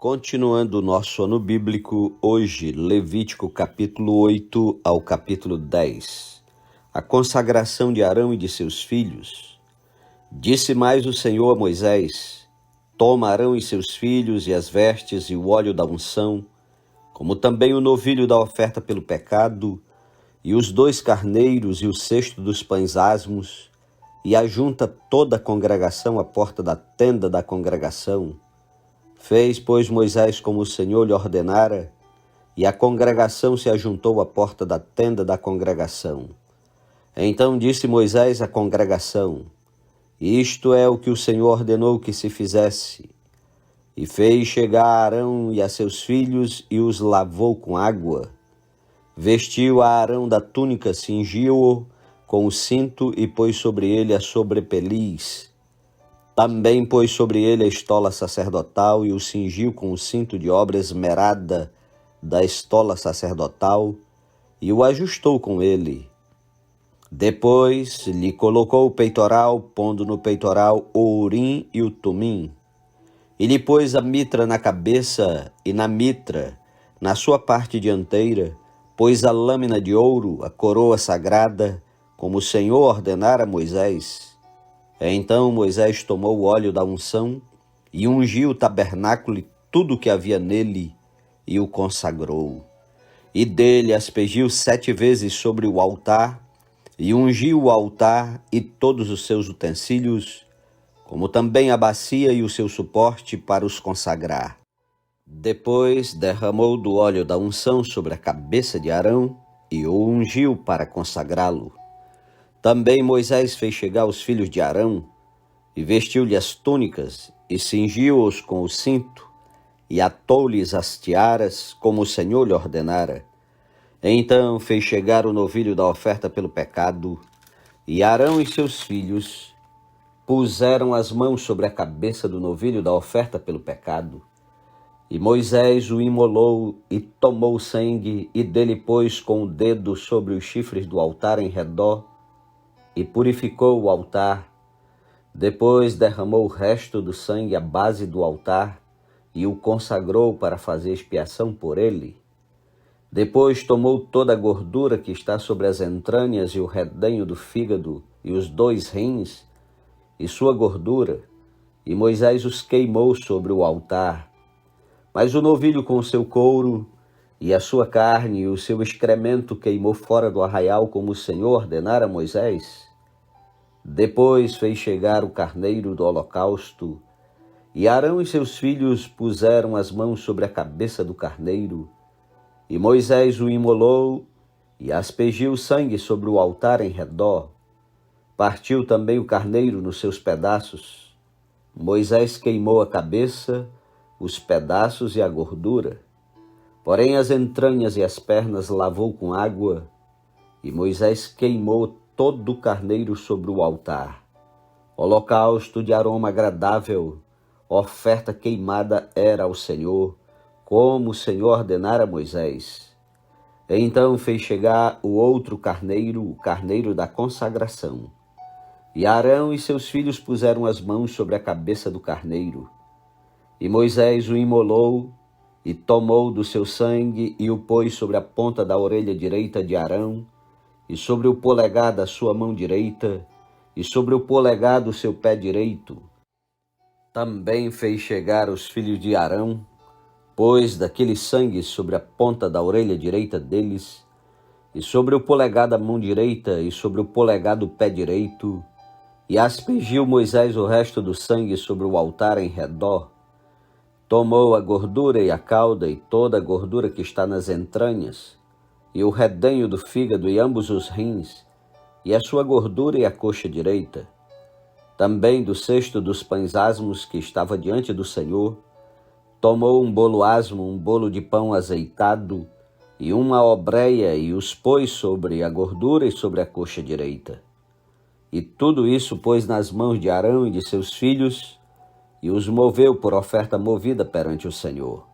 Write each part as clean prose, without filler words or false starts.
Continuando o nosso ano bíblico, hoje, Levítico capítulo 8 ao capítulo 10. A consagração de Arão e de seus filhos. Disse mais o Senhor a Moisés: Toma Arão e seus filhos e as vestes e o óleo da unção, como também o novilho da oferta pelo pecado, e os 2 carneiros e o cesto dos pães asmos, e ajunta toda a congregação à porta da tenda da congregação. Fez, pois, Moisés como o Senhor lhe ordenara, e a congregação se ajuntou à porta da tenda da congregação. Então disse Moisés à congregação: Isto é o que o Senhor ordenou que se fizesse. E fez chegar a Arão e a seus filhos, e os lavou com água. Vestiu a Arão da túnica, cingiu-o com o cinto, e pôs sobre ele a sobrepeliz. Também pôs sobre ele a estola sacerdotal e o cingiu com o cinto de obra esmerada da estola sacerdotal e o ajustou com ele. Depois lhe colocou o peitoral, pondo no peitoral o urim e o tumim. E lhe pôs a mitra na cabeça e na mitra, na sua parte dianteira, pôs a lâmina de ouro, a coroa sagrada, como o Senhor ordenara a Moisés. Então Moisés tomou o óleo da unção e ungiu o tabernáculo e tudo o que havia nele, e o consagrou. E dele aspergiu 7 vezes sobre o altar, e ungiu o altar e todos os seus utensílios, como também a bacia e o seu suporte para os consagrar. Depois derramou do óleo da unção sobre a cabeça de Arão e o ungiu para consagrá-lo. Também Moisés fez chegar os filhos de Arão, e vestiu-lhe as túnicas, e cingiu-os com o cinto, e atou-lhes as tiaras, como o Senhor lhe ordenara. Então fez chegar o novilho da oferta pelo pecado, e Arão e seus filhos puseram as mãos sobre a cabeça do novilho da oferta pelo pecado. E Moisés o imolou, e tomou o sangue, e dele pôs com o dedo sobre os chifres do altar em redor, e purificou o altar. Depois derramou o resto do sangue à base do altar e o consagrou para fazer expiação por ele. Depois tomou toda a gordura que está sobre as entranhas e o redenho do fígado e os 2 rins e sua gordura, e Moisés os queimou sobre o altar. Mas o novilho com o seu couro e a sua carne e o seu excremento queimou fora do arraial, como o Senhor ordenara a Moisés. Depois fez chegar o carneiro do holocausto, e Arão e seus filhos puseram as mãos sobre a cabeça do carneiro, e Moisés o imolou e aspergiu o sangue sobre o altar em redor. Partiu também o carneiro nos seus pedaços. Moisés queimou a cabeça, os pedaços e a gordura. Porém as entranhas e as pernas lavou com água, e Moisés queimou todo o carneiro sobre o altar. Holocausto de aroma agradável, oferta queimada era ao Senhor, como o Senhor ordenara a Moisés. Então fez chegar o outro carneiro, o carneiro da consagração. E Arão e seus filhos puseram as mãos sobre a cabeça do carneiro. E Moisés o imolou, e tomou do seu sangue e o pôs sobre a ponta da orelha direita de Arão, e sobre o polegar da sua mão direita, e sobre o polegar do seu pé direito. Também fez chegar os filhos de Arão, pôs daquele sangue sobre a ponta da orelha direita deles, e sobre o polegar da mão direita, e sobre o polegar do pé direito, e aspergiu Moisés o resto do sangue sobre o altar em redor. Tomou a gordura e a cauda, e toda a gordura que está nas entranhas, e o redenho do fígado e ambos os rins, e a sua gordura e a coxa direita. Também do cesto dos pães asmos que estava diante do Senhor, tomou um bolo asmo, um bolo de pão azeitado, e uma obreia, e os pôs sobre a gordura e sobre a coxa direita. E tudo isso pôs nas mãos de Arão e de seus filhos, e os moveu por oferta movida perante o Senhor.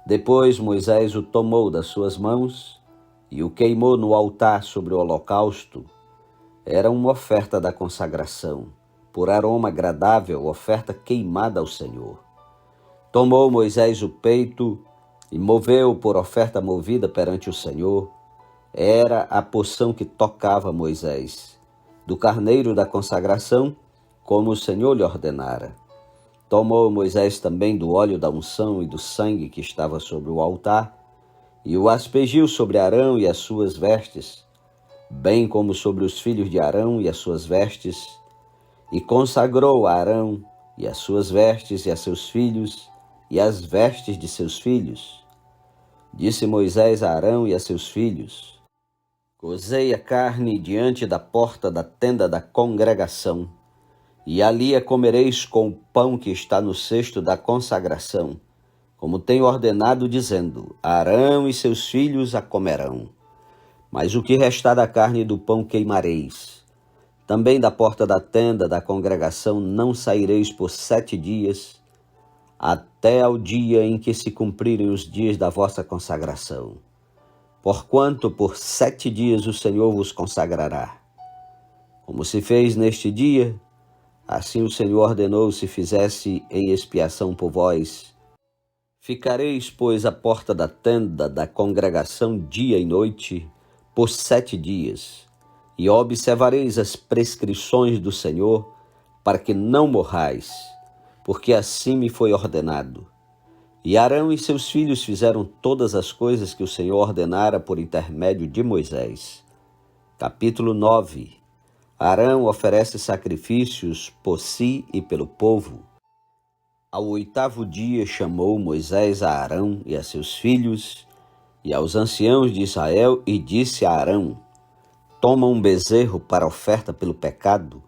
Depois Moisés o tomou das suas mãos, e o queimou no altar sobre o holocausto. Era uma oferta da consagração, por aroma agradável, oferta queimada ao Senhor. Tomou Moisés o peito e moveu por oferta movida perante o Senhor. Era a porção que tocava Moisés, do carneiro da consagração, como o Senhor lhe ordenara. Tomou Moisés também do óleo da unção e do sangue que estava sobre o altar, e o aspergiu sobre Arão e as suas vestes, bem como sobre os filhos de Arão e as suas vestes, e consagrou a Arão e as suas vestes e a seus filhos, e as vestes de seus filhos. Disse Moisés a Arão e a seus filhos: Cozei a carne diante da porta da tenda da congregação, e ali a comereis com o pão que está no cesto da consagração, como tenho ordenado, dizendo: Arão e seus filhos a comerão. Mas o que restar da carne e do pão queimareis. Também da porta da tenda da congregação não saireis por 7 dias, até ao dia em que se cumprirem os dias da vossa consagração. Porquanto por 7 dias o Senhor vos consagrará. Como se fez neste dia, assim o Senhor ordenou se fizesse em expiação por vós. Ficareis, pois, à porta da tenda da congregação dia e noite, por 7 dias, e observareis as prescrições do Senhor, para que não morrais, porque assim me foi ordenado. E Arão e seus filhos fizeram todas as coisas que o Senhor ordenara por intermédio de Moisés. Capítulo 9. Arão oferece sacrifícios por si e pelo povo. Ao 8º dia chamou Moisés a Arão e a seus filhos e aos anciãos de Israel e disse a Arão: Toma um bezerro para oferta pelo pecado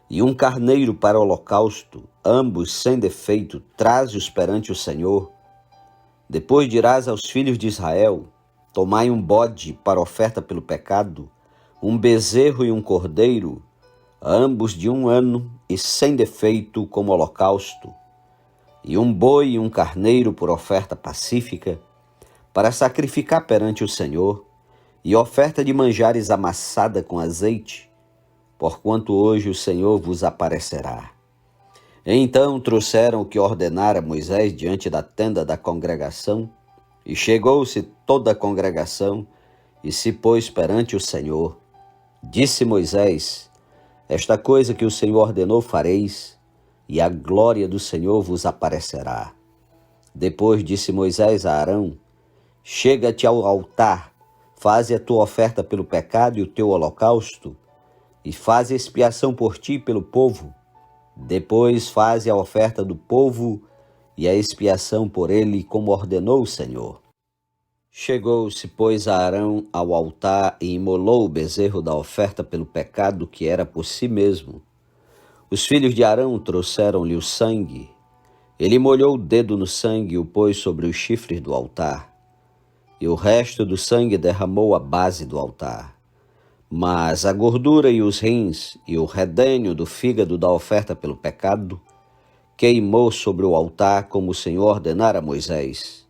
e um carneiro para holocausto, ambos sem defeito, traze-os perante o Senhor. Depois dirás aos filhos de Israel: Tomai um bode para oferta pelo pecado, um bezerro e um cordeiro, ambos de 1 ano e sem defeito como holocausto, e um boi e um carneiro por oferta pacífica, para sacrificar perante o Senhor, e oferta de manjares amassada com azeite, porquanto hoje o Senhor vos aparecerá. Então trouxeram o que ordenara Moisés diante da tenda da congregação, e chegou-se toda a congregação, e se pôs perante o Senhor. Disse Moisés: Esta coisa que o Senhor ordenou fareis, e a glória do Senhor vos aparecerá. Depois disse Moisés a Arão: Chega-te ao altar, faze a tua oferta pelo pecado e o teu holocausto, e faze expiação por ti e pelo povo. Depois faze a oferta do povo e a expiação por ele, como ordenou o Senhor. Chegou-se, pois, Arão ao altar e imolou o bezerro da oferta pelo pecado, que era por si mesmo. Os filhos de Arão trouxeram-lhe o sangue. Ele molhou o dedo no sangue e o pôs sobre os chifres do altar. E o resto do sangue derramou à base do altar. Mas a gordura e os rins e o redênio do fígado da oferta pelo pecado queimou sobre o altar, como o Senhor ordenara a Moisés.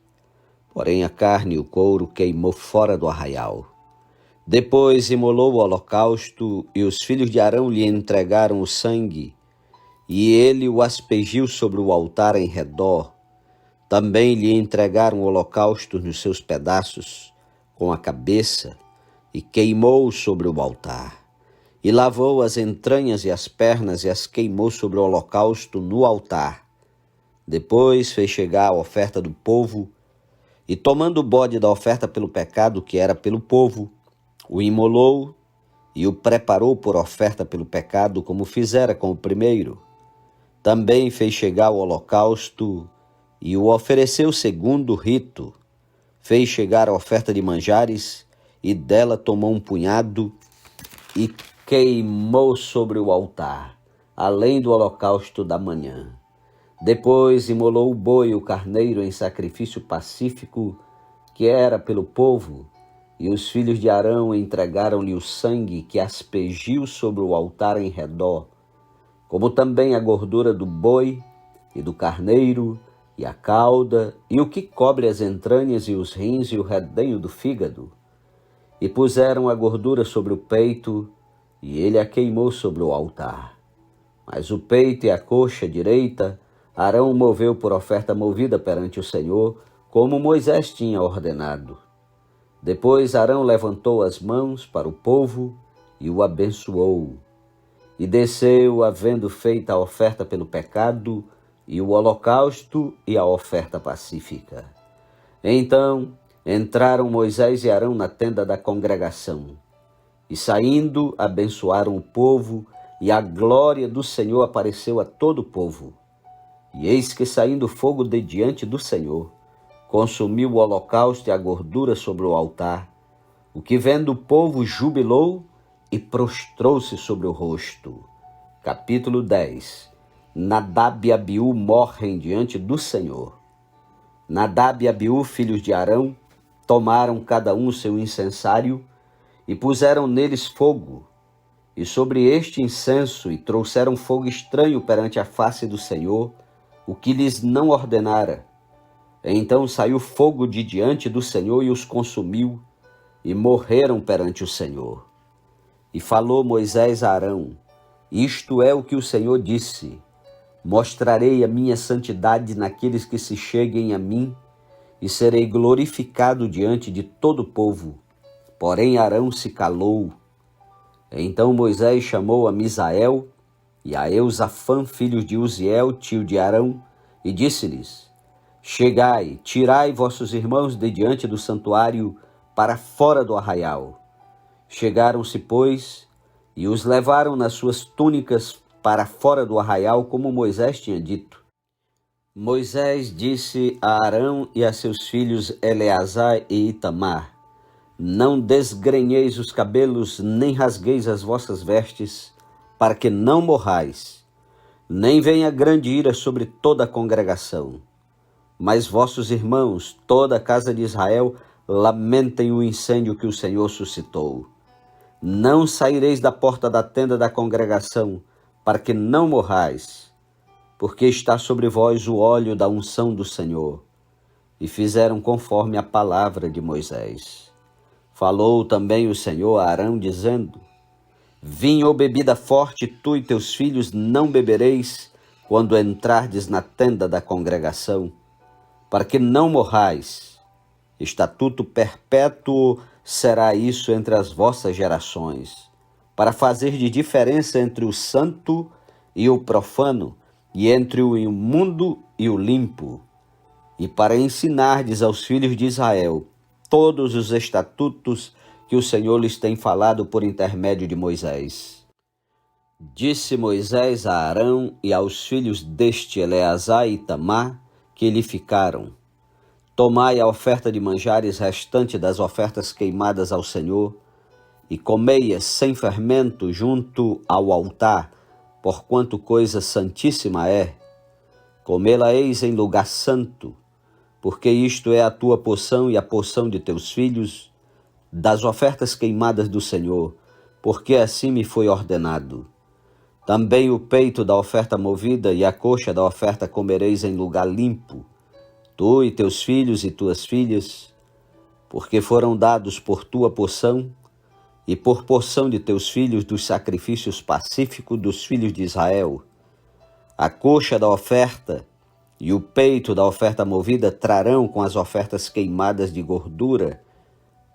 Porém a carne e o couro queimou fora do arraial. Depois imolou o holocausto, e os filhos de Arão lhe entregaram o sangue, e ele o aspergiu sobre o altar em redor. Também lhe entregaram o holocausto nos seus pedaços, com a cabeça, e queimou sobre o altar. E lavou as entranhas e as pernas e as queimou sobre o holocausto no altar. Depois fez chegar a oferta do povo, e tomando o bode da oferta pelo pecado, que era pelo povo, o imolou e o preparou por oferta pelo pecado, como fizera com o primeiro. Também fez chegar o holocausto e o ofereceu segundo o rito. Fez chegar a oferta de manjares, e dela tomou um punhado e queimou sobre o altar, além do holocausto da manhã. Depois imolou o boi e o carneiro em sacrifício pacífico, que era pelo povo, e os filhos de Arão entregaram-lhe o sangue que aspergiu sobre o altar em redor, como também a gordura do boi e do carneiro, e a cauda, e o que cobre as entranhas, e os rins, e o redenho do fígado. E puseram a gordura sobre o peito, e ele a queimou sobre o altar. Mas o peito e a coxa direita Arão moveu por oferta movida perante o Senhor, como Moisés tinha ordenado. Depois Arão levantou as mãos para o povo e o abençoou. E desceu, havendo feito a oferta pelo pecado, e o holocausto e a oferta pacífica. Então entraram Moisés e Arão na tenda da congregação. E saindo, abençoaram o povo, e a glória do Senhor apareceu a todo o povo. E eis que, saindo fogo de diante do Senhor, consumiu o holocausto e a gordura sobre o altar, o que vendo o povo jubilou e prostrou-se sobre o rosto. Capítulo 10. Nadab e Abiú morrem diante do Senhor. Nadab e Abiú, filhos de Arão, tomaram cada um seu incensário e puseram neles fogo, e sobre este incenso, e trouxeram fogo estranho perante a face do Senhor, o que lhes não ordenara. Então saiu fogo de diante do Senhor e os consumiu, e morreram perante o Senhor. E falou Moisés a Arão: Isto é o que o Senhor disse: Mostrarei a minha santidade naqueles que se cheguem a mim, e serei glorificado diante de todo o povo. Porém Arão se calou. Então Moisés chamou a Misael e a Eusafã, filhos de Uziel, tio de Arão, e disse-lhes: Chegai, tirai vossos irmãos de diante do santuário para fora do arraial. Chegaram-se, pois, e os levaram nas suas túnicas para fora do arraial, como Moisés tinha dito. Moisés disse a Arão e a seus filhos Eleazar e Itamar: Não desgrenheis os cabelos, nem rasgueis as vossas vestes, para que não morrais, nem venha grande ira sobre toda a congregação. Mas vossos irmãos, toda a casa de Israel, lamentem o incêndio que o Senhor suscitou. Não saireis da porta da tenda da congregação, para que não morrais, porque está sobre vós o óleo da unção do Senhor. E fizeram conforme a palavra de Moisés. Falou também o Senhor a Arão, dizendo: Vinho ou bebida forte, tu e teus filhos não bebereis, quando entrardes na tenda da congregação, para que não morrais. Estatuto perpétuo será isso entre as vossas gerações, para fazer de diferença entre o santo e o profano, e entre o imundo e o limpo, e para ensinardes aos filhos de Israel todos os estatutos que o Senhor lhes tem falado por intermédio de Moisés. Disse Moisés a Arão e aos filhos deste Eleazar e Itamar, que lhe ficaram: Tomai a oferta de manjares restante das ofertas queimadas ao Senhor, e comei-a sem fermento junto ao altar, porquanto coisa santíssima é. Comê-la-eis em lugar santo, porque isto é a tua porção e a porção de teus filhos, das ofertas queimadas do Senhor, porque assim me foi ordenado. Também o peito da oferta movida e a coxa da oferta comereis em lugar limpo, tu e teus filhos e tuas filhas, porque foram dados por tua porção e por porção de teus filhos dos sacrifícios pacíficos dos filhos de Israel. A coxa da oferta e o peito da oferta movida trarão com as ofertas queimadas de gordura,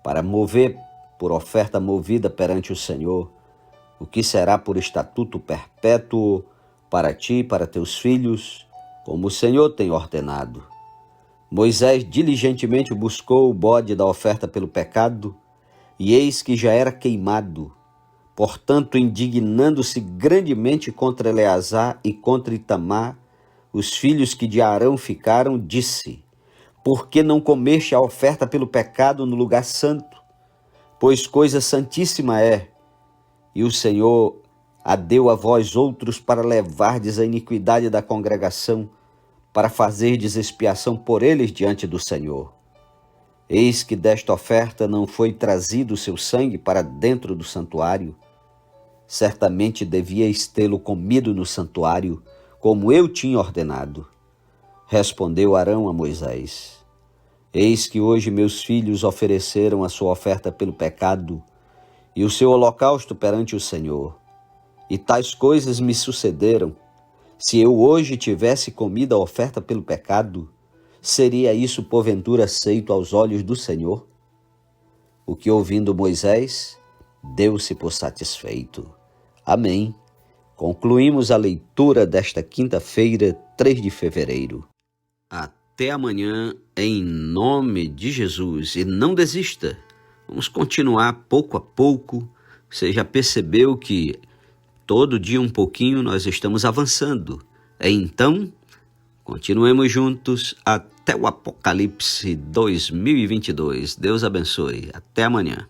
para mover por oferta movida perante o Senhor, o que será por estatuto perpétuo para ti e para teus filhos, como o Senhor tem ordenado. Moisés diligentemente buscou o bode da oferta pelo pecado, e eis que já era queimado. Portanto, indignando-se grandemente contra Eleazar e contra Itamar, os filhos que de Arão ficaram, disse: Por que não comeste a oferta pelo pecado no lugar santo? Pois coisa santíssima é, e o Senhor a deu a vós outros para levardes a iniquidade da congregação, para fazerdes expiação por eles diante do Senhor. Eis que desta oferta não foi trazido o seu sangue para dentro do santuário. Certamente devíeis tê-lo comido no santuário, como eu tinha ordenado. Respondeu Arão a Moisés: Eis que hoje meus filhos ofereceram a sua oferta pelo pecado e o seu holocausto perante o Senhor. E tais coisas me sucederam, Se eu hoje tivesse comido a oferta pelo pecado, seria isso porventura aceito aos olhos do Senhor? O que ouvindo Moisés, deu-se por satisfeito. Amém. Concluímos a leitura desta quinta-feira, 3 de fevereiro. Até amanhã, em nome de Jesus. E não desista. Vamos continuar pouco a pouco. Você já percebeu que todo dia um pouquinho nós estamos avançando. Então, continuemos juntos até o Apocalipse 2022. Deus abençoe. Até amanhã.